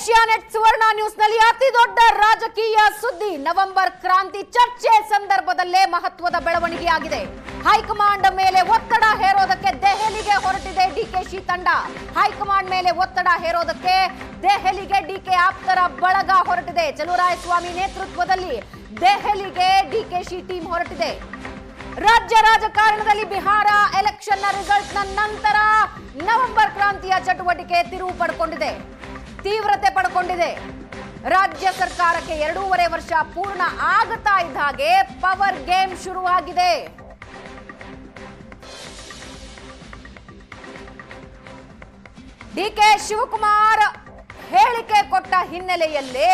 Asianet ಸುವರ್ಣ ನ್ಯೂಸ್ನಲ್ಲಿ ಅತಿ ದೊಡ್ಡ ರಾಜಕೀಯ ಸುದ್ದಿ. ನವೆಂಬರ್ ಕ್ರಾಂತಿ ಚರ್ಚೆ ಸಂದರ್ಭದಲ್ಲೇ ಮಹತ್ವದ ಬೆಳವಣಿಗೆಯಾಗಿದೆ. ಹೈಕಮಾಂಡ್ ಮೇಲೆ ಒತ್ತಡ ಹೇರೋದಕ್ಕೆ ದೆಹಲಿಗೆ ಹೊರಟಿದೆ ಡಿಕೆಶಿ ತಂಡ. ಹೈಕಮಾಂಡ್ ಮೇಲೆ ಒತ್ತಡ ಹೇರೋದಕ್ಕೆ ದೆಹಲಿಗೆ ಡಿಕೆ ಆಪ್ತರ ಬಳಗ ಹೊರಟಿದೆ. ಚಲುವರಾಯಸ್ವಾಮಿ ನೇತೃತ್ವದಲ್ಲಿ ದೆಹಲಿಗೆ ಡಿಕೆಶಿ ಟೀಮ್ ಹೊರಟಿದೆ. ರಾಜ್ಯ ರಾಜಕಾರಣದಲ್ಲಿ ಬಿಹಾರ ಎಲೆಕ್ಷನ್ ರಿಸಲ್ಟ್ ನಂತರ ನವೆಂಬರ್ ಕ್ರಾಂತಿಯ ಚಟುವಟಿಕೆ ತಿರುವು ಪಡ್ಕೊಂಡಿದೆ, ತೀವ್ರತೆ ಪಡ್ಕೊಂಡಿದೆ. ರಾಜ್ಯ ಸರ್ಕಾರಕ್ಕೆ 2.5 ವರ್ಷ ಪೂರ್ಣ ಆಗುತ್ತಾ ಇದ್ದ ಹಾಗೆ ಪವರ್ ಗೇಮ್ ಶುರುವಾಗಿದೆ. ಡಿಕೆ ಶಿವಕುಮಾರ್ ಹೇಳಿಕೆ ಕೊಟ್ಟ ಹಿನ್ನೆಲೆಯಲ್ಲೇ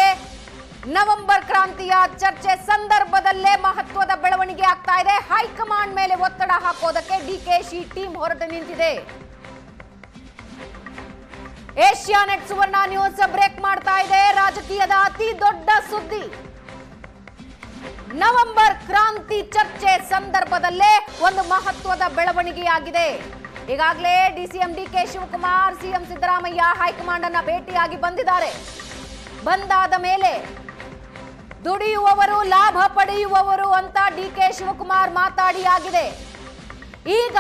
ನವೆಂಬರ್ ಕ್ರಾಂತಿಯ ಚರ್ಚೆ ಸಂದರ್ಭದಲ್ಲೇ ಮಹತ್ವದ ಬೆಳವಣಿಗೆ ಆಗ್ತಾ ಇದೆ. ಹೈಕಮಾಂಡ್ ಮೇಲೆ ಒತ್ತಡ ಹಾಕೋದಕ್ಕೆ ಡಿಕೆಶಿ ಟೀಮ್ ಹೊರಟು ನಿಂತಿದೆ. ಏಷ್ಯಾನೆಟ್ ಸುವರ್ಣ ನ್ಯೂಸ್ ಬ್ರೇಕ್ ಮಾಡ್ತಾ ಇದೆ. ರಾಜಕೀಯದ ಅತಿ ದೊಡ್ಡ ಸುದ್ದಿ. ನವೆಂಬರ್ ಕ್ರಾಂತಿ ಚರ್ಚೆ ಸಂದರ್ಭದಲ್ಲೇ ಒಂದು ಮಹತ್ವದ ಬೆಳವಣಿಗೆಯಾಗಿದೆ. ಈಗಾಗಲೇ DCM DK Shivakumar CM Siddaramaiah high command ಅನ್ನ ಭೇಟಿಯಾಗಿ ಬಂದಿದ್ದಾರೆ. ಬಂದಾದ ಮೇಲೆ ದುಡಿಯುವವರು ಲಾಭ ಪಡೆಯುವವರು ಅಂತ ಡಿಕೆ ಶಿವಕುಮಾರ್ ಮಾತಾಡಿ ಆಗಿದೆ. ಈಗ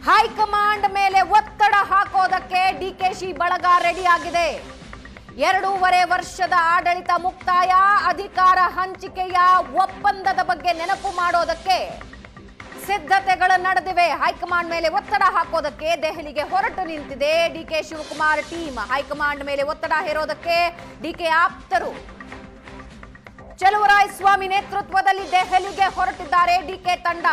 ಹೈಕಮಾಂಡ್ ಮೇಲೆ ಒತ್ತಡ ಹಾಕೋದಕ್ಕೆ ಡಿಕೆಶಿ ಬಳಗ ರೆಡಿ ಆಗಿದೆ. 2.5 ವರ್ಷದ ಆಡಳಿತ ಮುಕ್ತಾಯ, ಅಧಿಕಾರ ಹಂಚಿಕೆಯ ಒಪ್ಪಂದದ ಬಗ್ಗೆ ನೆನಪು ಮಾಡೋದಕ್ಕೆ ಸಿದ್ಧತೆಗಳು ನಡೆದಿವೆ. ಹೈಕಮಾಂಡ್ ಮೇಲೆ ಒತ್ತಡ ಹಾಕೋದಕ್ಕೆ ದೆಹಲಿಗೆ ಹೊರಟು ನಿಂತಿದೆ ಡಿಕೆ ಶಿವಕುಮಾರ್ ಟೀಮ್. ಹೈಕಮಾಂಡ್ ಮೇಲೆ ಒತ್ತಡ ಹೇರೋದಕ್ಕೆ ಡಿಕೆ ಆಪ್ತರು ಚಲುವರಾಯಸ್ವಾಮಿ ನೇತೃತ್ವದಲ್ಲಿ ದೆಹಲಿಗೆ ಹೊರಟಿದ್ದಾರೆ ಡಿಕೆ ತಂಡ.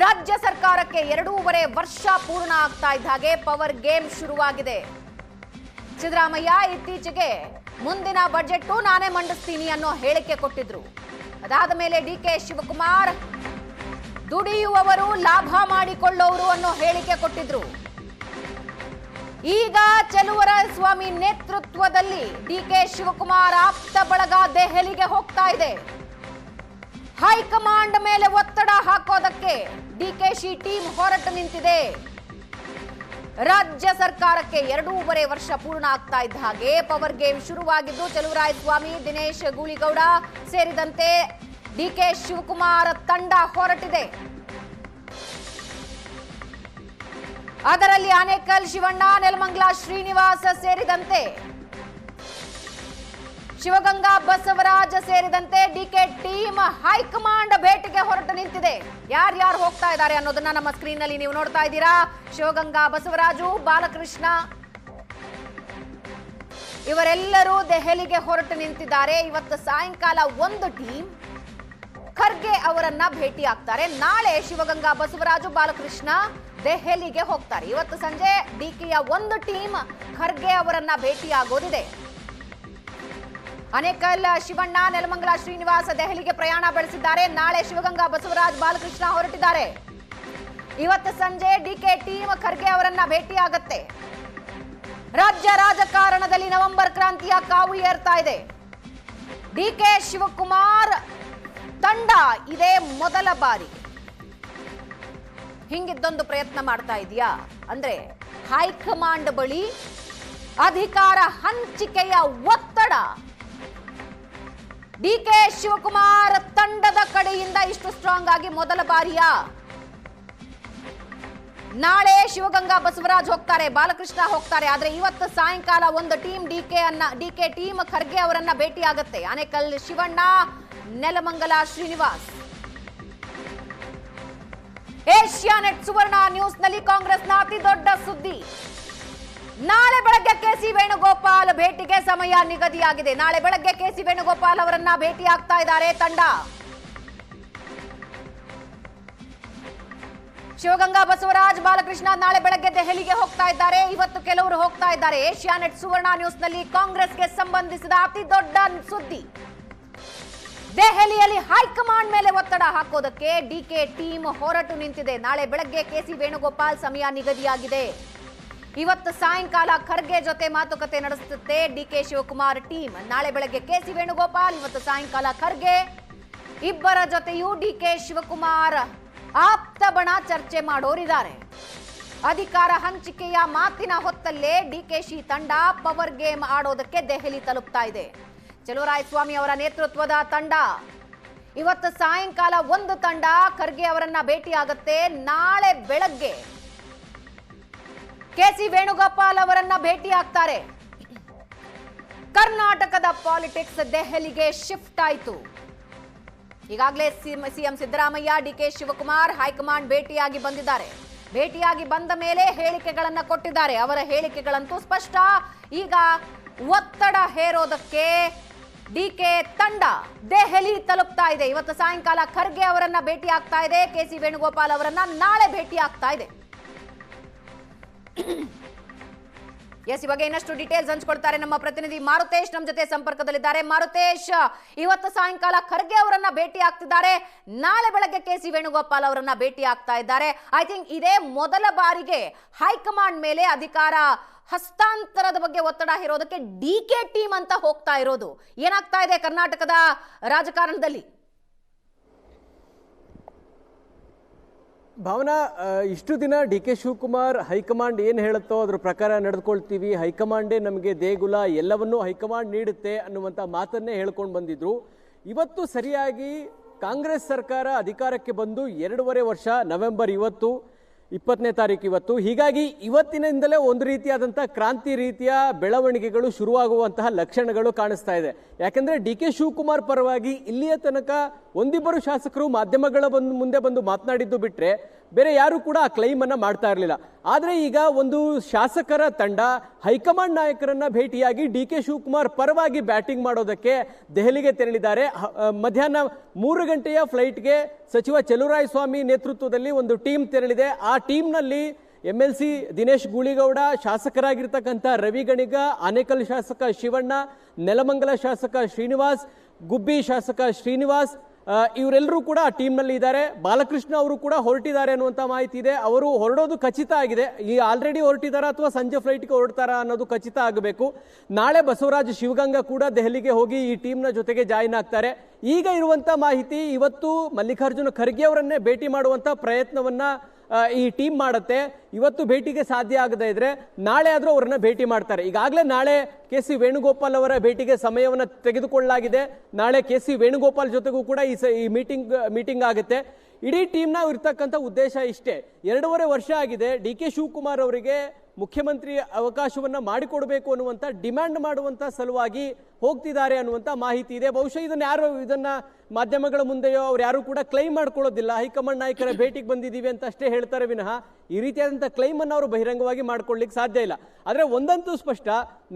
ರಾಜ್ಯ ಸರ್ಕಾರಕ್ಕೆ 2.5 ವರ್ಷ ಪೂರ್ಣ ಆಗ್ತಾ ಇದ್ದ ಹಾಗೆ ಪವರ್ ಗೇಮ್ ಶುರುವಾಗಿದೆ. ಸಿದ್ದರಾಮಯ್ಯ ಇತ್ತೀಚೆಗೆ ಮುಂದಿನ ಬಜೆಟ್ ನಾನೇ ಮಂಡಿಸ್ತೀನಿ ಅನ್ನೋ ಹೇಳಿಕೆ ಕೊಟ್ಟಿದ್ರು. ಅದಾದ ಮೇಲೆ ಡಿಕೆ ಶಿವಕುಮಾರ್ ದುಡಿಯುವವರು ಲಾಭ ಮಾಡಿಕೊಳ್ಳೋರು ಅನ್ನೋ ಹೇಳಿಕೆ ಕೊಟ್ಟಿದ್ರು. ಈಗ ಚಲುವರಾಯಸ್ವಾಮಿ ನೇತೃತ್ವದಲ್ಲಿ ಡಿಕೆ ಶಿವಕುಮಾರ್ ಆಪ್ತ ಬಳಗ ದೆಹಲಿಗೆ ಹೋಗ್ತಾ ಇದೆ. ಹೈಕಮಾಂಡ್ ಮೇಲೆ ಒತ್ತಡ ಹಾಕೋದಕ್ಕೆ ಡಿಕೆಶಿ ಟೀಮ್ ಹೊರಟು ನಿಂತಿದೆ. ರಾಜ್ಯ ಸರ್ಕಾರಕ್ಕೆ 2.5 ವರ್ಷ ಪೂರ್ಣ ಆಗ್ತಾ ಇದ್ದ ಹಾಗೆ ಪವರ್ ಗೇಮ್ ಶುರುವಾಗಿದ್ದು ಚಲುವರಾಯಸ್ವಾಮಿ, ದಿನೇಶ್ ಗೂಳಿಗೌಡ ಸೇರಿದಂತೆ ಡಿಕೆ ಶಿವಕುಮಾರ್ ತಂಡ ಹೊರಟಿದೆ. ಅದರಲ್ಲಿ ಆನೇಕಲ್ ಶಿವಣ್ಣ, ನೆಲಮಂಗಲ ಶ್ರೀನಿವಾಸ ಸೇರಿದಂತೆ ಶಿವಗಂಗಾ ಬಸವರಾಜ ಸೇರಿದಂತೆ ಡಿಕೆ ಟೀಮ್ ಹೈಕಮಾಂಡ್ ಭೇಟಿಗೆ ಹೊರಟು ನಿಂತಿದೆ. ಯಾರ್ಯಾರು ಹೋಗ್ತಾ ಇದ್ದಾರೆ ಅನ್ನೋದನ್ನ ನಮ್ಮ ಸ್ಕ್ರೀನ್ ನಲ್ಲಿ ನೀವು ನೋಡ್ತಾ ಇದ್ದೀರಾ. ಶಿವಗಂಗಾ ಬಸವರಾಜು, ಬಾಲಕೃಷ್ಣ ಇವರೆಲ್ಲರೂ ದೆಹಲಿಗೆ ಹೊರಟು ನಿಂತಿದ್ದಾರೆ. ಇವತ್ತು ಸಾಯಂಕಾಲ ಒಂದು ಟೀಮ್ ಖರ್ಗೆ ಅವರನ್ನ ಭೇಟಿ ಆಗ್ತಾರೆ. ನಾಳೆ ಶಿವಗಂಗಾ ಬಸವರಾಜು, ಬಾಲಕೃಷ್ಣ ದೆಹಲಿಗೆ ಹೋಗ್ತಾರೆ. ಇವತ್ತು ಸಂಜೆ ಡಿಕೆಯ ಒಂದು ಟೀಮ್ ಖರ್ಗೆ ಅವರನ್ನ ಭೇಟಿಯಾಗೋದಿದೆ. ಆನೇಕಲ್ ಶಿವಣ್ಣ, ನೆಲಮಂಗಲ ಶ್ರೀನಿವಾಸ ದೆಹಲಿಗೆ ಪ್ರಯಾಣ ಬೆಳೆಸಿದ್ದಾರೆ. ನಾಳೆ ಶಿವಗಂಗಾ ಬಸವರಾಜ್, ಬಾಲಕೃಷ್ಣ ಹೊರಟಿದ್ದಾರೆ. ಇವತ್ತು ಸಂಜೆ ಡಿಕೆ ಟೀಮ್ ಖರ್ಗೆ ಅವರನ್ನ ಭೇಟಿಯಾಗತ್ತೆ. ರಾಜ್ಯ ರಾಜಕಾರಣದಲ್ಲಿ ನವೆಂಬರ್ ಕ್ರಾಂತಿಯ ಕಾವು ಏರ್ತಾ ಇದೆ. ಡಿಕೆ ಶಿವಕುಮಾರ್ ತಂಡ ಇದೇ ಮೊದಲ ಬಾರಿ ಹಿಂಗಿದ್ದೊಂದು ಪ್ರಯತ್ನ ಮಾಡ್ತಾ ಇದೆಯಾ ಅಂದ್ರೆ ಹೈಕಮಾಂಡ್ ಬಳಿ ಅಧಿಕಾರ ಹಂಚಿಕೆಯ ಒತ್ತಡ ಡಿಕೆ ಶಿವಕುಮಾರ್ ತಂಡದ ಕಡೆಯಿಂದ ಇಷ್ಟು ಸ್ಟ್ರಾಂಗ್ ಆಗಿ ಮೊದಲ ಬಾರಿಯಾ? ನಾಳೆ ಶಿವಗಂಗಾ ಬಸವರಾಜ್ ಹೋಗ್ತಾರೆ, ಬಾಲಕೃಷ್ಣ ಹೋಗ್ತಾರೆ. ಆದ್ರೆ ಇವತ್ತು ಸಾಯಂಕಾಲ ಒಂದು ಟೀಮ್ ಡಿಕೆ ಟೀಮ್ ಖರ್ಗೆ ಅವರನ್ನ ಭೇಟಿ ಆಗತ್ತೆ. ಆನೇಕಲ್ ಶಿವಣ್ಣ, ನೆಲಮಂಗಲ ಶ್ರೀನಿವಾಸ್. ಏಷ್ಯಾನೆಟ್ ಸುವರ್ಣ ನ್ಯೂಸ್ ನಲ್ಲಿ ಕಾಂಗ್ರೆಸ್ನ ಅತಿ ದೊಡ್ಡ ಸುದ್ದಿ. ನಾಳೆ ಬೆಳಗ್ಗೆ ಕೆಸಿ ವೇಣುಗೋಪಾಲ್ ಭೇಟಿಗೆ ಸಮಯ ನಿಗದಿಯಾಗಿದೆ. ನಾಳೆ ಬೆಳಗ್ಗೆ ಕೆಸಿ ವೇಣುಗೋಪಾಲ್ ಅವರನ್ನ ಭೇಟಿ ಆಗ್ತಾ ಇದ್ದಾರೆ ತಂಡ. ಶಿವಗಂಗಾ ಬಸವರಾಜ್, ಬಾಲಕೃಷ್ಣ ನಾಳೆ ಬೆಳಗ್ಗೆ ದೆಹಲಿಗೆ ಹೋಗ್ತಾ ಇದ್ದಾರೆ. ಇವತ್ತು ಕೆಲವರು ಹೋಗ್ತಾ ಇದ್ದಾರೆ. ಏಷ್ಯಾನೆಟ್ ಸುವರ್ಣ ನ್ಯೂಸ್ ನಲ್ಲಿ ಕಾಂಗ್ರೆಸ್ಗೆ ಸಂಬಂಧಿಸಿದ ಅತಿ ದೊಡ್ಡ ಸುದ್ದಿ. ದೆಹಲಿಯಲ್ಲಿ ಹೈಕಮಾಂಡ್ ಮೇಲೆ ಒತ್ತಡ ಹಾಕೋದಕ್ಕೆ ಡಿಕೆ ಟೀಮ್ ಹೊರಟು ನಿಂತಿದೆ. ನಾಳೆ ಬೆಳಗ್ಗೆ ಕೆಸಿ ವೇಣುಗೋಪಾಲ್ ಸಮಯ ನಿಗದಿಯಾಗಿದೆ. ಇವತ್ತು ಸಾಯಂಕಾಲ ಖರ್ಗೆ ಜೊತೆ ಮಾತುಕತೆ ನಡೆಸುತ್ತೆ ಡಿಕೆ ಶಿವಕುಮಾರ್ ಟೀಮ್. ನಾಳೆ ಬೆಳಗ್ಗೆ ಕೆಸಿ ವೇಣುಗೋಪಾಲ್, ಇವತ್ತು ಸಾಯಂಕಾಲ ಖರ್ಗೆ. ಇಬ್ಬರ ಜೊತೆಯೂ ಡಿಕೆ ಶಿವಕುಮಾರ್ ಆಪ್ತ ಬಣ ಚರ್ಚೆ ಮಾಡೋರಿದ್ದಾರೆ. ಅಧಿಕಾರ ಹಂಚಿಕೆಯ ಮಾತಿನ ಹೊತ್ತಲ್ಲೇ ಡಿಕೆಶಿ ತಂಡ ಪವರ್ ಗೇಮ್ ಆಡೋದಕ್ಕೆ ದೆಹಲಿ ತಲುಪ್ತಾ ಇದೆ. ಚಲುವರಾಯಸ್ವಾಮಿ ಅವರ ನೇತೃತ್ವದ ತಂಡ ಇವತ್ತು ಸಾಯಂಕಾಲ ಒಂದು ತಂಡ ಖರ್ಗೆ ಅವರನ್ನ ಭೇಟಿಯಾಗುತ್ತೆ. ನಾಳೆ ಬೆಳಗ್ಗೆ ಕೆಸಿ ವೇಣುಗೋಪಾಲ್ ಅವರನ್ನ ಭೇಟಿಯಾಗ್ತಾರೆ. ಕರ್ನಾಟಕದ ಪಾಲಿಟಿಕ್ಸ್ ದೆಹಲಿಗೆ ಶಿಫ್ಟ್ ಆಯಿತು. ಈಗಾಗಲೇ CM Siddaramaiah, DK Shivakumar high command ಭೇಟಿಯಾಗಿ ಬಂದಿದ್ದಾರೆ. ಭೇಟಿಯಾಗಿ ಬಂದ ಮೇಲೆ ಹೇಳಿಕೆಗಳನ್ನ ಕೊಟ್ಟಿದ್ದಾರೆ. ಅವರ ಹೇಳಿಕೆಗಳಂತೂ ಸ್ಪಷ್ಟ. ಈಗ ಒತ್ತಡ ಹೇರೋದಕ್ಕೆ ಡಿಕೆ ತಂಡ ದೆಹಲಿ ತಲುಪ್ತಾ ಇದೆ. ಇವತ್ತು ಸಾಯಂಕಾಲ ಖರ್ಗೆ ಅವರನ್ನ ಭೇಟಿ ಆಗ್ತಾ ಇದೆ. ಕೆಸಿ ವೇಣುಗೋಪಾಲ್ ಅವರನ್ನ ನಾಳೆ ಭೇಟಿ ಆಗ್ತಾ ಇದೆ. ಎಸ್, ಇವಾಗ ಇನ್ನಷ್ಟು ಡೀಟೇಲ್ಸ್ ಹಂಚ್ಕೊಳ್ತಾರೆ ನಮ್ಮ ಪ್ರತಿನಿಧಿ ಮಾರುತೇಶ್ ನಮ್ಮ ಜೊತೆ ಸಂಪರ್ಕದಲ್ಲಿದ್ದಾರೆ. ಮಾರುತೇಶ್, ಇವತ್ತು ಸಾಯಂಕಾಲ ಖರ್ಗೆ ಅವರನ್ನ ಭೇಟಿ ಆಗ್ತಿದ್ದಾರೆ. ನಾಳೆ ಬೆಳಗ್ಗೆ ಕೆಸಿ ವೇಣುಗೋಪಾಲ್ ಅವರನ್ನ ಭೇಟಿ ಆಗ್ತಾ ಇದ್ದಾರೆ. ಐ ಥಿಂಕ್ ಇದೇ ಮೊದಲ ಬಾರಿಗೆ ಹೈಕಮಾಂಡ್ ಮೇಲೆ ಅಧಿಕಾರ ಹಸ್ತಾಂತರದ ಬಗ್ಗೆ ಒತ್ತಡ ಹೇರೋದಕ್ಕೆ ಡಿಕೆ ಟೀಮ್ ಅಂತ ಹೋಗ್ತಾ ಇರೋದು. ಏನಾಗ್ತಾ ಇದೆ ಕರ್ನಾಟಕದ ರಾಜಕಾರಣದಲ್ಲಿ? ಭಾವನಾ, ಇಷ್ಟು ದಿನ ಡಿಕೆ ಶಿವಕುಮಾರ್ ಹೈಕಮಾಂಡ್ ಏನು ಹೇಳುತ್ತೋ ಅದ್ರ ಪ್ರಕಾರ ನಡೆದುಕೊಳ್ತೀವಿ, ಹೈಕಮಾಂಡೇ ನಮಗೆ ದೇಗುಲ, ಎಲ್ಲವನ್ನೂ ಹೈಕಮಾಂಡ್ ನೀಡುತ್ತೆ ಅನ್ನುವಂಥ ಮಾತನ್ನೇ ಹೇಳ್ಕೊಂಡು ಬಂದಿದ್ರು. ಇವತ್ತು ಸರಿಯಾಗಿ ಕಾಂಗ್ರೆಸ್ ಸರ್ಕಾರ ಅಧಿಕಾರಕ್ಕೆ ಬಂದು 2.5 ವರ್ಷ, ನವೆಂಬರ್ 20ನೇ ತಾರೀಕು ಇವತ್ತು. ಹೀಗಾಗಿ ಇವತ್ತಿನಿಂದಲೇ ಒಂದು ರೀತಿಯಾದಂಥ ಕ್ರಾಂತಿ ರೀತಿಯ ಬೆಳವಣಿಗೆಗಳು ಶುರುವಾಗುವಂತಹ ಲಕ್ಷಣಗಳು ಕಾಣಿಸ್ತಾ ಇದೆ. ಯಾಕಂದ್ರೆ ಡಿಕೆ ಶಿವಕುಮಾರ್ ಪರವಾಗಿ ಇಲ್ಲಿಯ ತನಕ ಒಂದಿಬ್ಬರು ಶಾಸಕರು ಮಾಧ್ಯಮಗಳ ಮುಂದೆ ಬಂದು ಮಾತನಾಡಿದ್ದು ಬಿಟ್ರೆ ಬೇರೆ ಯಾರು ಕೂಡ ಆ ಕ್ಲೈಮ್ ಅನ್ನ ಮಾಡ್ತಾ ಇರಲಿಲ್ಲ. ಆದ್ರೆ ಈಗ ಒಂದು ಶಾಸಕರ ತಂಡ ಹೈಕಮಾಂಡ್ ನಾಯಕರನ್ನ ಭೇಟಿಯಾಗಿ ಡಿಕೆ ಶಿವಕುಮಾರ್ ಪರವಾಗಿ ಬ್ಯಾಟಿಂಗ್ ಮಾಡೋದಕ್ಕೆ ದೆಹಲಿಗೆ ತೆರಳಿದ್ದಾರೆ. ಮಧ್ಯಾಹ್ನ 3 ಗಂಟೆಯ ಫ್ಲೈಟ್ಗೆ ಸಚಿವ ಚಲುವರಾಯಸ್ವಾಮಿ ನೇತೃತ್ವದಲ್ಲಿ ಒಂದು ಟೀಮ್ ತೆರಳಿದೆ. ಆ ಟೀಮ್ನಲ್ಲಿ MLC ದಿನೇಶ್ ಗೂಳಿಗೌಡ, ಶಾಸಕರಾಗಿರ್ತಕ್ಕಂಥ ರವಿ ಗಣಿಗ, ಆನೇಕಲ್ ಶಾಸಕ ಶಿವಣ್ಣ, ನೆಲಮಂಗಲ ಶಾಸಕ ಶ್ರೀನಿವಾಸ್, ಗುಬ್ಬಿ ಶಾಸಕ ಶ್ರೀನಿವಾಸ್, ಇವರೆಲ್ಲರೂ ಕೂಡ ಆ ಟೀಮ್ನಲ್ಲಿ ಇದ್ದಾರೆ. ಬಾಲಕೃಷ್ಣ ಅವರು ಕೂಡ ಹೊರಟಿದ್ದಾರೆ ಅನ್ನುವಂಥ ಮಾಹಿತಿ ಇದೆ. ಅವರು ಹೊರಡೋದು ಖಚಿತ ಆಗಿದೆ. ಈ ಆಲ್ರೆಡಿ ಹೊರಟಿದಾರ ಅಥವಾ ಸಂಜೆ ಫ್ಲೈಟ್ಗೆ ಹೊರಡ್ತಾರಾ ಅನ್ನೋದು ಖಚಿತ ಆಗಬೇಕು. ನಾಳೆ ಬಸವರಾಜ್ ಶಿವಗಂಗಾ ಕೂಡ ದೆಹಲಿಗೆ ಹೋಗಿ ಈ ಟೀಮ್ನ ಜೊತೆಗೆ ಜಾಯಿನ್ ಆಗ್ತಾರೆ. ಈಗ ಇರುವಂತ ಮಾಹಿತಿ, ಇವತ್ತು ಮಲ್ಲಿಕಾರ್ಜುನ ಖರ್ಗೆ ಅವರನ್ನೇ ಭೇಟಿ ಮಾಡುವಂತ ಪ್ರಯತ್ನವನ್ನ ಈ ಟೀಮ್ ಮಾಡುತ್ತೆ. ಇವತ್ತು ಭೇಟಿಗೆ ಸಾಧ್ಯ ಆಗದೇ ಇದ್ರೆ ನಾಳೆ ಆದ್ರೂ ಅವರನ್ನ ಭೇಟಿ ಮಾಡ್ತಾರೆ. ಈಗಾಗಲೇ ನಾಳೆ ಕೆಸಿ ವೇಣುಗೋಪಾಲ್ ಅವರ ಭೇಟಿಗೆ ಸಮಯವನ್ನು ತೆಗೆದುಕೊಳ್ಳಲಾಗಿದೆ. ನಾಳೆ ಕೆಸಿ ವೇಣುಗೋಪಾಲ್ ಜೊತೆಗೂ ಕೂಡ ಈ ಮೀಟಿಂಗ್ ಆಗುತ್ತೆ. ಇಡೀ ಟೀಮ್ನ ಇರ್ತಕ್ಕಂಥ ಉದ್ದೇಶ ಇಷ್ಟೇ. 2.5 ವರ್ಷ ಆಗಿದೆ. ಡಿಕೆ ಶಿವಕುಮಾರ್ ಅವರಿಗೆ ಮುಖ್ಯಮಂತ್ರಿ ಅವಕಾಶವನ್ನ ಮಾಡಿಕೊಡಬೇಕು ಅನ್ನುವಂಥ ಡಿಮ್ಯಾಂಡ್ ಮಾಡುವಂತ ಸಲುವಾಗಿ ಹೋಗ್ತಿದ್ದಾರೆ ಅನ್ನುವಂಥ ಮಾಹಿತಿ ಇದೆ. ಬಹುಶಃ ಇದನ್ನ ಮಾಧ್ಯಮಗಳ ಮುಂದೆಯೋ ಅವ್ರು ಯಾರು ಕೂಡ ಕ್ಲೈಮ್ ಮಾಡ್ಕೊಳ್ಳೋದಿಲ್ಲ. ಹೈಕಮಾಂಡ್ ನಾಯಕರ ಭೇಟಿಗೆ ಬಂದಿದ್ದೀವಿ ಅಂತ ಅಷ್ಟೇ ಹೇಳ್ತಾರೆ ವಿನಃ ಈ ರೀತಿಯಾದಂಥ ಕ್ಲೈಮ್ ಅನ್ನು ಅವರು ಬಹಿರಂಗವಾಗಿ ಮಾಡ್ಕೊಳ್ಳಿಕ್ಕೆ ಸಾಧ್ಯ ಇಲ್ಲ. ಆದರೆ ಒಂದಂತೂ ಸ್ಪಷ್ಟ,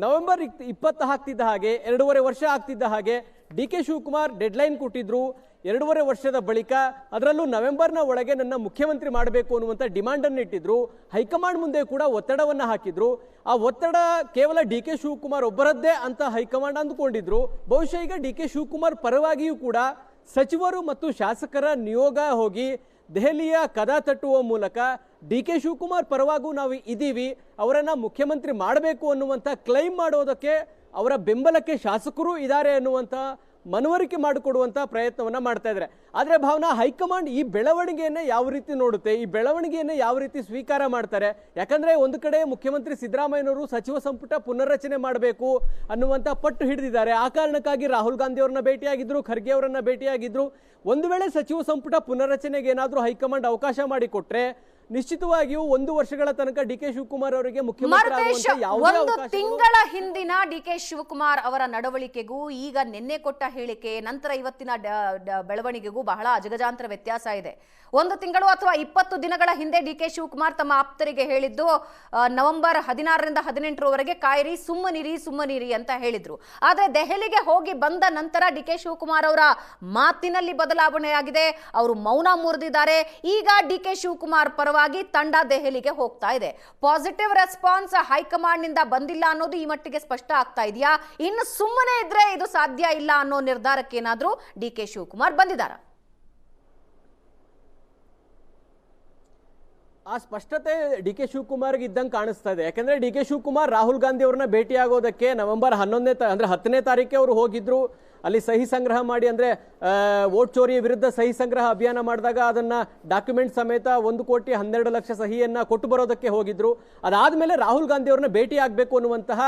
ನವೆಂಬರ್ 20 ಆಗ್ತಿದ್ದ ಹಾಗೆ, 2.5 ವರ್ಷ ಆಗ್ತಿದ್ದ ಹಾಗೆ ಡಿಕೆ ಶಿವಕುಮಾರ್ ಡೆಡ್ಲೈನ್ ಕೊಟ್ಟಿದ್ರು. 2.5 ವರ್ಷದ ಬಳಿಕ, ಅದರಲ್ಲೂ ನವೆಂಬರ್ನ ಒಳಗೆ ನನ್ನ ಮುಖ್ಯಮಂತ್ರಿ ಮಾಡಬೇಕು ಅನ್ನುವಂಥ ಡಿಮಾಂಡ್ ಅನ್ನು ಇಟ್ಟಿದ್ರು. ಹೈಕಮಾಂಡ್ ಮುಂದೆ ಕೂಡ ಒತ್ತಡವನ್ನ ಹಾಕಿದ್ರು. ಆ ಒತ್ತಡ ಕೇವಲ ಡಿಕೆ ಶಿವಕುಮಾರ್ ಒಬ್ಬರದ್ದೇ ಅಂತ ಹೈಕಮಾಂಡ್ ಅಂದುಕೊಂಡಿದ್ರು. ಬಹುಶಃ ಈಗ ಡಿಕೆ ಶಿವಕುಮಾರ್ ಪರವಾಗಿಯೂ ಕೂಡ ಸಚಿವರು ಮತ್ತು ಶಾಸಕರ ನಿಯೋಗ ಹೋಗಿ ದೆಹಲಿಯ ಕದ ತಟ್ಟುವ ಮೂಲಕ ಡಿಕೆ ಶಿವಕುಮಾರ್ ಪರವಾಗೂ ನಾವು ಇದ್ದೀವಿ, ಅವರನ್ನ ಮುಖ್ಯಮಂತ್ರಿ ಮಾಡಬೇಕು ಅನ್ನುವಂಥ ಕ್ಲೈಮ್ ಮಾಡೋದಕ್ಕೆ, ಅವರ ಬೆಂಬಲಕ್ಕೆ ಶಾಸಕರು ಇದ್ದಾರೆ ಅನ್ನುವಂಥ ಮನವರಿಕೆ ಮಾಡಿಕೊಡುವಂತ ಪ್ರಯತ್ನವನ್ನ ಮಾಡ್ತಾ ಇದ್ದಾರೆ. ಆದ್ರೆ ಭಾವನಾ, ಹೈಕಮಾಂಡ್ ಈ ಬೆಳವಣಿಗೆಯನ್ನ ಯಾವ ರೀತಿ ನೋಡುತ್ತೆ, ಈ ಬೆಳವಣಿಗೆಯನ್ನ ಯಾವ ರೀತಿ ಸ್ವೀಕಾರ ಮಾಡ್ತಾರೆ? ಯಾಕಂದ್ರೆ ಒಂದು ಕಡೆ ಮುಖ್ಯಮಂತ್ರಿ ಸಿದ್ದರಾಮಯ್ಯನವರು ಸಚಿವ ಸಂಪುಟ ಪುನರ್ರಚನೆ ಮಾಡಬೇಕು ಅನ್ನುವಂತ ಪಟ್ಟು ಹಿಡಿದಿದ್ದಾರೆ. ಆ ಕಾರಣಕ್ಕಾಗಿ ರಾಹುಲ್ ಗಾಂಧಿ ಅವರನ್ನ ಭೇಟಿಯಾಗಿದ್ರು, ಖರ್ಗೆ ಅವರನ್ನ ಭೇಟಿಯಾಗಿದ್ರು. ಒಂದು ವೇಳೆ ಸಚಿವ ಸಂಪುಟ ಪುನರ್ರಚನೆಗೆ ಏನಾದ್ರೂ ಹೈಕಮಾಂಡ್ ಅವಕಾಶ ಮಾಡಿಕೊಟ್ರೆ ನಿಶ್ಚಿತವಾಗಿಯೂ 1 ವರ್ಷಗಳ ತನಕ ಡಿಕೆ ಶಿವಕುಮಾರ್ ಅವರಿಗೆ ಒಂದು ತಿಂಗಳ ಹಿಂದಿನ ಡಿಕೆ ಶಿವಕುಮಾರ್ ಅವರ ನಡವಳಿಕೆಗೂ ಈಗ ನಿನ್ನೆ ಕೊಟ್ಟ ಹೇಳಿಕೆ, ನಂತರ ಇವತ್ತಿನ ಬೆಳವಣಿಗೆಗೂ ಬಹಳ ಅಜಗಜಾಂತರ ವ್ಯತ್ಯಾಸ ಇದೆ. 1 ತಿಂಗಳು ಅಥವಾ 20 ದಿನಗಳ ಹಿಂದೆ ಡಿಕೆ ಶಿವಕುಮಾರ್ ತಮ್ಮ ಆಪ್ತರಿಗೆ ಹೇಳಿದ್ದು ನವೆಂಬರ್ 16ರಿಂದ 18ರವರೆಗೆ ಕಾಯಿರಿ, ಸುಮ್ಮನಿರಿ ಅಂತ ಹೇಳಿದ್ರು. ಆದ್ರೆ ದೆಹಲಿಗೆ ಹೋಗಿ ಬಂದ ನಂತರ ಡಿಕೆ ಶಿವಕುಮಾರ್ ಅವರ ಮಾತಿನಲ್ಲಿ ಬದಲಾವಣೆಯಾಗಿದೆ. ಅವರು ಮೌನ ಮುರಿದಿದ್ದಾರೆ. ಈಗ ಡಿಕೆ ಶಿವಕುಮಾರ್ ಪರವಾಗಿ ತಂಡ ದೆಹಲಿಗೆ ಹೋಗ್ತಾ ಇದೆ. ಪಾಸಿಟಿವ್ ರೆಸ್ಪಾನ್ಸ್ ಹೈಕಮಾಂಡ್ ನಿಂದ ಬಂದಿಲ್ಲ ಅನ್ನೋದು ಈ ಮಟ್ಟಿಗೆ ಸ್ಪಷ್ಟ ಆಗ್ತಾ ಇದೆಯಾ? ಇನ್ನು ಸುಮ್ಮನೆ ಇದ್ರೆ ಇದು ಸಾಧ್ಯ ಇಲ್ಲ ಅನ್ನೋ ನಿರ್ಧಾರಕ್ಕೆ ಏನಾದ್ರೂ ಡಿಕೆ ಶಿವಕುಮಾರ್ ಬಂದಿದ್ದಾರೆ? ಆ ಸ್ಪಷ್ಟತೆ ಡಿ ಕೆ ಶಿವಕುಮಾರ್ಗೆ ಇದ್ದಂಗೆ ಕಾಣಿಸ್ತಾ ಇದೆ. ಯಾಕಂದ್ರೆ ಡಿ ಕೆ ಶಿವಕುಮಾರ್ ರಾಹುಲ್ ಗಾಂಧಿ ಅವ್ರನ್ನ ಭೇಟಿಯಾಗೋದಕ್ಕೆ ನವೆಂಬರ್ 11 ಅಂದ್ರೆ 10ನೇ ತಾರೀಕೆ ಅವರು ಹೋಗಿದ್ರು. ಅಲ್ಲಿ ಸಹಿ ಸಂಗ್ರಹ ಮಾಡಿ, ಅಂದ್ರೆ ವೋಟ್ ಚೋರಿಯ ವಿರುದ್ಧ ಸಹಿ ಸಂಗ್ರಹ ಅಭಿಯಾನ ಮಾಡಿದಾಗ ಅದನ್ನ ಡಾಕ್ಯುಮೆಂಟ್ ಸಮೇತ 1,12,00,000 ಸಹಿಯನ್ನ ಕೊಟ್ಟು ಬರೋದಕ್ಕೆ ಹೋಗಿದ್ರು. ಅದಾದ್ಮೇಲೆ ರಾಹುಲ್ ಗಾಂಧಿ ಅವ್ರನ್ನ ಭೇಟಿ ಆಗ್ಬೇಕು ಅನ್ನುವಂತಹ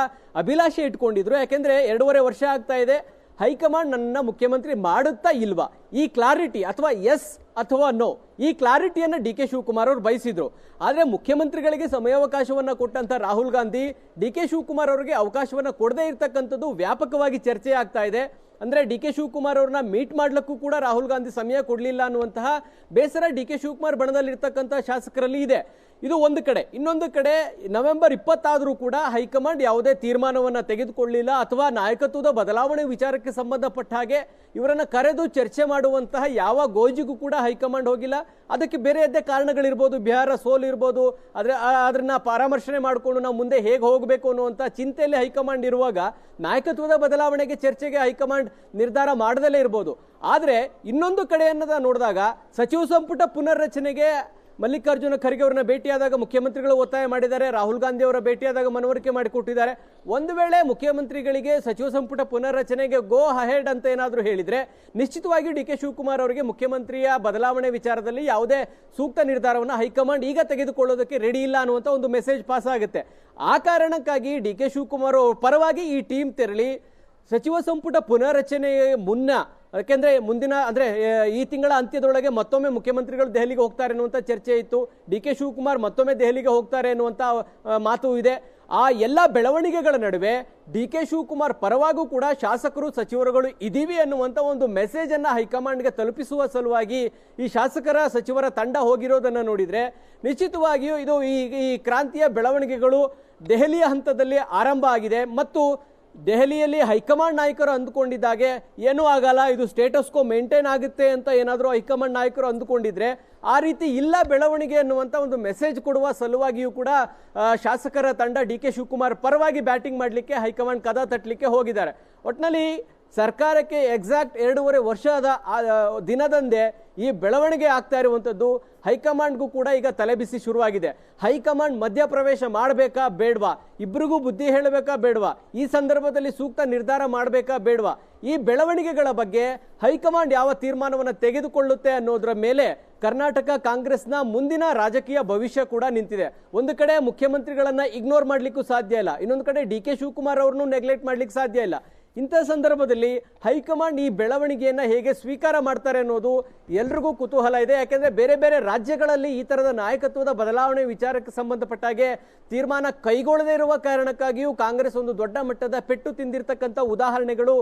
ಅಭಿಲಾಷೆ ಇಟ್ಕೊಂಡಿದ್ರು. ಯಾಕೆಂದ್ರೆ 2.5 ವರ್ಷ ಆಗ್ತಾ ಇದೆ, ಹೈಕಮಾಂಡ್ ನನ್ನ ಮುಖ್ಯಮಂತ್ರಿ ಮಾಡುತ್ತಾ ಇಲ್ವಾ, ಈ ಕ್ಲಾರಿಟಿ ಅಥವಾ ಎಸ್ ಅಥವಾ ನೋ, ಈ ಕ್ಲಾರಿಟಿಯನ್ನ ಡಿ ಕೆ ಶಿವಕುಮಾರ್ ಅವರು ಬಯಸಿದ್ರು. ಆದ್ರೆ ಮುಖ್ಯಮಂತ್ರಿಗಳಿಗೆ ಸಮಯಾವಕಾಶವನ್ನ ಕೊಟ್ಟಂತ ರಾಹುಲ್ ಗಾಂಧಿ ಡಿ ಕೆ ಶಿವಕುಮಾರ್ ಅವರಿಗೆ ಅವಕಾಶವನ್ನ ಕೊಡದೇ ಇರತಕ್ಕಂಥದ್ದು ವ್ಯಾಪಕವಾಗಿ ಚರ್ಚೆ ಆಗ್ತಾ ಇದೆ. ಅಂದ್ರೆ ಡಿ ಕೆ ಶಿವಕುಮಾರ್ ಅವ್ರನ್ನ ಮೀಟ್ ಮಾಡ್ಲಿಕ್ಕೂ ಕೂಡ ರಾಹುಲ್ ಗಾಂಧಿ ಸಮಯ ಕೊಡ್ಲಿಲ್ಲ ಅನ್ನುವಂತಹ ಬೇಸರ ಡಿ ಕೆ ಶಿವಕುಮಾರ್ ಬಣದಲ್ಲಿರ್ತಕ್ಕಂಥ ಶಾಸಕರಲ್ಲಿ ಇದೆ. ಇದು ಒಂದು ಕಡೆ. ಇನ್ನೊಂದು ಕಡೆ ನವೆಂಬರ್ 20 ಆದರೂ ಕೂಡ ಹೈಕಮಾಂಡ್ ಯಾವುದೇ ತೀರ್ಮಾನವನ್ನ ತೆಗೆದುಕೊಳ್ಳಿಲ್ಲ, ಅಥವಾ ನಾಯಕತ್ವದ ಬದಲಾವಣೆ ವಿಚಾರಕ್ಕೆ ಸಂಬಂಧಪಟ್ಟ ಹಾಗೆ ಇವರನ್ನ ಕರೆದು ಚರ್ಚೆ ಮಾಡುವಂತಹ ಯಾವ ಗೋಜಿಗೂ ಕೂಡ ಹೈಕಮಾಂಡ್ ಹೋಗಿಲ್ಲ. ಅದಕ್ಕೆ ಬೇರೆಯದ್ದೇ ಕಾರಣಗಳಿರ್ಬೋದು, ಬಿಹಾರ ಸೋಲು ಇರ್ಬೋದು, ಅದನ್ನ ಪರಾಮರ್ಶನೆ ಮಾಡಿಕೊಂಡು ನಾವು ಮುಂದೆ ಹೇಗೆ ಹೋಗಬೇಕು ಅನ್ನುವಂಥ ಚಿಂತೆಯಲ್ಲಿ ಹೈಕಮಾಂಡ್ ಇರುವಾಗ ನಾಯಕತ್ವದ ಬದಲಾವಣೆಗೆ ಚರ್ಚೆಗೆ ಹೈಕಮಾಂಡ್ ನಿರ್ಧಾರ ಮಾಡದಲ್ಲೇ ಇರ್ಬೋದು. ಆದರೆ ಇನ್ನೊಂದು ಕಡೆಯನ್ನ ನೋಡಿದಾಗ ಸಚಿವ ಸಂಪುಟ ಪುನರ್ರಚನೆಗೆ ಮಲ್ಲಿಕಾರ್ಜುನ ಖರ್ಗೆ ಅವರನ್ನ ಭೇಟಿಯಾದಾಗ ಮುಖ್ಯಮಂತ್ರಿಗಳು ಒತ್ತಾಯ ಮಾಡಿದ್ದಾರೆ, ರಾಹುಲ್ ಗಾಂಧಿ ಅವರ ಭೇಟಿಯಾದಾಗ ಮನವರಿಕೆ ಮಾಡಿಕೊಟ್ಟಿದ್ದಾರೆ. ಒಂದು ವೇಳೆ ಮುಖ್ಯಮಂತ್ರಿಗಳಿಗೆ ಸಚಿವ ಸಂಪುಟ ಪುನರ್ರಚನೆಗೆ ಗೋ ಅಹೆಡ್ ಅಂತ ಏನಾದರೂ ಹೇಳಿದ್ರೆ ನಿಶ್ಚಿತವಾಗಿ ಡಿ ಕೆ ಶಿವಕುಮಾರ್ ಅವರಿಗೆ ಮುಖ್ಯಮಂತ್ರಿಯ ಬದಲಾವಣೆ ವಿಚಾರದಲ್ಲಿ ಯಾವುದೇ ಸೂಕ್ತ ನಿರ್ಧಾರವನ್ನು ಹೈಕಮಾಂಡ್ ಈಗ ತೆಗೆದುಕೊಳ್ಳೋದಕ್ಕೆ ರೆಡಿ ಇಲ್ಲ ಅನ್ನುವಂಥ ಒಂದು ಮೆಸೇಜ್ ಪಾಸ್ ಆಗುತ್ತೆ. ಆ ಕಾರಣಕ್ಕಾಗಿ ಡಿ ಕೆ ಶಿವಕುಮಾರ್ ಪರವಾಗಿ ಈ ಟೀಮ್ ತೆರಳಿ ಸಚಿವ ಸಂಪುಟ ಪುನರ್ರಚನೆ ಮುನ್ನ, ಯಾಕೆಂದ್ರೆ ಮುಂದಿನ ಅಂದ್ರೆ ಈ ತಿಂಗಳ ಅಂತ್ಯದೊಳಗೆ ಮತ್ತೊಮ್ಮೆ ಮುಖ್ಯಮಂತ್ರಿಗಳು ದೆಹಲಿಗೆ ಹೋಗ್ತಾರೆ ಅನ್ನುವಂಥ ಚರ್ಚೆ ಇತ್ತು. ಡಿ ಕೆ ಶಿವಕುಮಾರ್ ಮತ್ತೊಮ್ಮೆ ದೆಹಲಿಗೆ ಹೋಗ್ತಾರೆ ಅನ್ನುವಂಥ ಮಾತು ಇದೆ. ಆ ಎಲ್ಲ ಬೆಳವಣಿಗೆಗಳ ನಡುವೆ ಡಿ ಕೆ ಶಿವಕುಮಾರ್ ಪರವಾಗೂ ಕೂಡ ಶಾಸಕರು ಸಚಿವರುಗಳು ಇದೀವಿ ಅನ್ನುವಂಥ ಒಂದು ಮೆಸೇಜ್ ಅನ್ನ ಹೈಕಮಾಂಡ್ಗೆ ತಲುಪಿಸುವ ಸಲುವಾಗಿ ಈ ಶಾಸಕರ ಸಚಿವರ ತಂಡ ಹೋಗಿರೋದನ್ನ ನೋಡಿದ್ರೆ ನಿಶ್ಚಿತವಾಗಿಯೂ ಇದು ಈ ಕ್ರಾಂತಿಯ ಬೆಳವಣಿಗೆಗಳು ದೆಹಲಿಯ ಹಂತದಲ್ಲಿ ಆರಂಭ ಆಗಿದೆ. ಮತ್ತು ದೆಹಲಿಯಲ್ಲಿ ಹೈಕಮಾಂಡ್ ನಾಯಕರು ಅಂದುಕೊಂಡಿದ್ದಾಗೆ ಏನೂ ಆಗಲ್ಲ, ಇದು ಸ್ಟೇಟಸ್ ಕೋ ಮೇಂಟೈನ್ ಆಗುತ್ತೆ ಅಂತ ಏನಾದರೂ ಹೈಕಮಾಂಡ್ ನಾಯಕರು ಅಂದುಕೊಂಡಿದ್ರೆ ಆ ರೀತಿ ಇಲ್ಲ ಬೆಳವಣಿಗೆ ಅನ್ನುವಂಥ ಒಂದು ಮೆಸೇಜ್ ಕೊಡುವ ಸಲುವಾಗಿಯೂ ಕೂಡ ಶಾಸಕರ ತಂಡ ಡಿ ಕೆ ಶಿವಕುಮಾರ್ ಪರವಾಗಿ ಬ್ಯಾಟಿಂಗ್ ಮಾಡಲಿಕ್ಕೆ ಹೈಕಮಾಂಡ್ ಕದ ತಟ್ಟಲಿಕ್ಕೆ ಹೋಗಿದ್ದಾರೆ. ಒಟ್ಟಿನಲ್ಲಿ ಸರ್ಕಾರಕ್ಕೆ ಎಕ್ಸಾಕ್ಟ್ 2.5 ವರ್ಷದ ದಿನದಂದೇ ಈ ಬೆಳವಣಿಗೆ ಆಗ್ತಾ ಇರುವಂಥದ್ದು ಹೈಕಮಾಂಡ್ಗೂ ಕೂಡ ಈಗ ತಲೆಬಿಸಿ ಶುರುವಾಗಿದೆ. ಹೈಕಮಾಂಡ್ ಮಧ್ಯಪ್ರವೇಶ ಮಾಡಬೇಕಾ ಬೇಡವಾ, ಇಬ್ಬರಿಗೂ ಬುದ್ಧಿ ಹೇಳಬೇಕಾ ಬೇಡವಾ, ಈ ಸಂದರ್ಭದಲ್ಲಿ ಸೂಕ್ತ ನಿರ್ಧಾರ ಮಾಡಬೇಕಾ ಬೇಡವಾ, ಈ ಬೆಳವಣಿಗೆಗಳ ಬಗ್ಗೆ ಹೈಕಮಾಂಡ್ ಯಾವ ತೀರ್ಮಾನವನ್ನು ತೆಗೆದುಕೊಳ್ಳುತ್ತೆ ಅನ್ನೋದರ ಮೇಲೆ ಕರ್ನಾಟಕ ಕಾಂಗ್ರೆಸ್ನ ಮುಂದಿನ ರಾಜಕೀಯ ಭವಿಷ್ಯ ಕೂಡ ನಿಂತಿದೆ. ಒಂದು ಕಡೆ ಮುಖ್ಯಮಂತ್ರಿಗಳನ್ನ ಇಗ್ನೋರ್ ಮಾಡ್ಲಿಕ್ಕೂ ಸಾಧ್ಯ ಇಲ್ಲ, ಇನ್ನೊಂದು ಕಡೆ ಡಿ ಕೆ ಶಿವಕುಮಾರ್ ಅವ್ರನ್ನೂ ನೆಗ್ಲೆಕ್ಟ್ ಮಾಡ್ಲಿಕ್ಕೆ ಸಾಧ್ಯ ಇಲ್ಲ. ಇಂಥ ಸಂದರ್ಭದಲ್ಲಿ ಹೈಕಮಾಂಡ್ ಈ ಬೆಳವಣಿಗೆಯನ್ನು ಹೇಗೆ ಸ್ವೀಕಾರ ಮಾಡ್ತಾರೆ ಅನ್ನೋದು ಎಲ್ರಿಗೂ ಕುತೂಹಲ ಇದೆ. ಯಾಕೆಂದ್ರೆ ಬೇರೆ ಬೇರೆ ರಾಜ್ಯಗಳಲ್ಲಿ ಈ ತರದ ನಾಯಕತ್ವದ ಬದಲಾವಣೆ ವಿಚಾರಕ್ಕೆ ಸಂಬಂಧಪಟ್ಟಾಗೆ ತೀರ್ಮಾನ ಕೈಗೊಳ್ಳದೇ ಇರುವ ಕಾರಣಕ್ಕಾಗಿಯೂ ಕಾಂಗ್ರೆಸ್ ಒಂದು ದೊಡ್ಡ ಮಟ್ಟದ ಪೆಟ್ಟು ತಿಂದಿರ್ತಕ್ಕಂಥ ಉದಾಹರಣೆಗಳು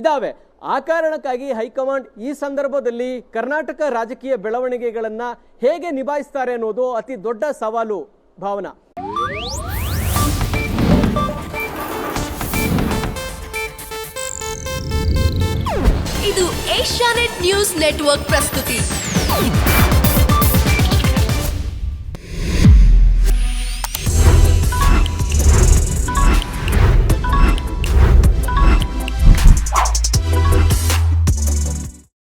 ಇದಾವೆ. ಆ ಕಾರಣಕ್ಕಾಗಿ ಹೈಕಮಾಂಡ್ ಈ ಸಂದರ್ಭದಲ್ಲಿ ಕರ್ನಾಟಕ ರಾಜಕೀಯ ಬೆಳವಣಿಗೆಗಳನ್ನ ಹೇಗೆ ನಿಭಾಯಿಸ್ತಾರೆ ಅನ್ನೋದು ಅತಿ ದೊಡ್ಡ ಸವಾಲು. ಭಾವನಾ, ಇದು ಏಷ್ಯಾನೆಟ್ ನ್ಯೂಸ್ ನೆಟ್ವರ್ಕ್ ಪ್ರಸ್ತುತಿ.